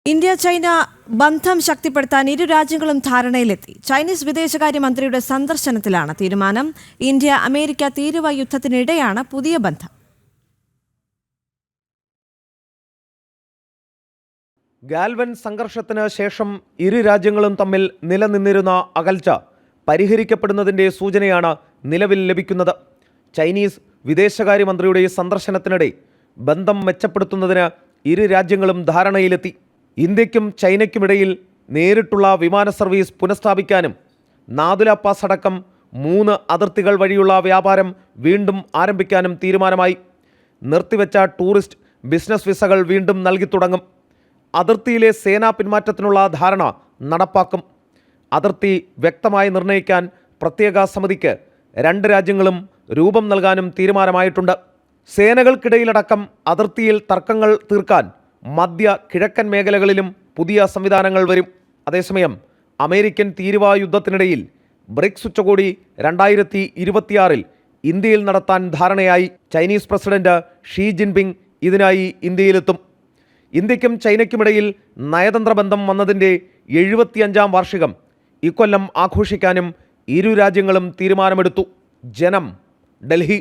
India China ബന്ധം ശക്തിപ്പെടുത്താൻ ഇരു രാജ്യങ്ങളും ധാരണയിലെത്തി. ചൈനീസ് വിദേശകാര്യമന്ത്രിയുടെ സന്ദർശനത്തിലാണ് തീരുമാനം. ഇന്ത്യ അമേരിക്ക തീരുവ യുദ്ധത്തിനിടെയാണ് പുതിയ ബന്ധം. ഗാൽവൻ സംഘർഷത്തിന് ശേഷം ഇരു രാജ്യങ്ങളും തമ്മിൽ നിലനിന്നിരുന്ന അകൽച്ച പരിഹരിക്കപ്പെടുന്നതിൻ്റെ സൂചനയാണ് നിലവിൽ ലഭിക്കുന്നത്. ചൈനീസ് വിദേശകാര്യമന്ത്രിയുടെ സന്ദർശനത്തിനിടെ ബന്ധം മെച്ചപ്പെടുത്തുന്നതിന് ഇരു രാജ്യങ്ങളും ധാരണയിലെത്തി. ഇന്ത്യക്കും ചൈനയ്ക്കുമിടയിൽ നേരിട്ടുള്ള വിമാന സർവീസ് പുനഃസ്ഥാപിക്കാനും നാഥുല പാസ് അടക്കം 3 അതിർത്തികൾ വഴിയുള്ള വ്യാപാരം വീണ്ടും ആരംഭിക്കാനും തീരുമാനമായി. നിർത്തിവെച്ച ടൂറിസ്റ്റ് ബിസിനസ് വിസകൾ വീണ്ടും നൽകി തുടങ്ങും. അതിർത്തിയിലെ സേനാ പിന്മാറ്റത്തിനുള്ള ധാരണ നടപ്പാക്കും. അതിർത്തി വ്യക്തമായി നിർണ്ണയിക്കാൻ പ്രത്യേക സമിതിക്ക് 2 രാജ്യങ്ങളും രൂപം നൽകാനും തീരുമാനമായിട്ടുണ്ട്. സേനകൾക്കിടയിലടക്കം അതിർത്തിയിൽ തർക്കങ്ങൾ തീർക്കാൻ മധ്യ കിഴക്കൻ മേഖലകളിലും പുതിയ സംവിധാനങ്ങൾ വരും. അതേസമയം അമേരിക്കൻ തീരുവ യുദ്ധത്തിനിടയിൽ ബ്രിക്സ് ഉച്ചകോടി 2026 ഇന്ത്യയിൽ നടത്താൻ ധാരണയായി. ചൈനീസ് പ്രസിഡന്റ് ഷീ ജിൻപിങ് ഇതിനായി ഇന്ത്യയിലെത്തും. ഇന്ത്യക്കും ചൈനയ്ക്കുമിടയിൽ നയതന്ത്ര ബന്ധം വന്നതിൻ്റെ 75ാം വാർഷികം ഇക്കൊല്ലം ആഘോഷിക്കാനും ഇരു രാജ്യങ്ങളും തീരുമാനമെടുത്തു. ജനം, ഡൽഹി.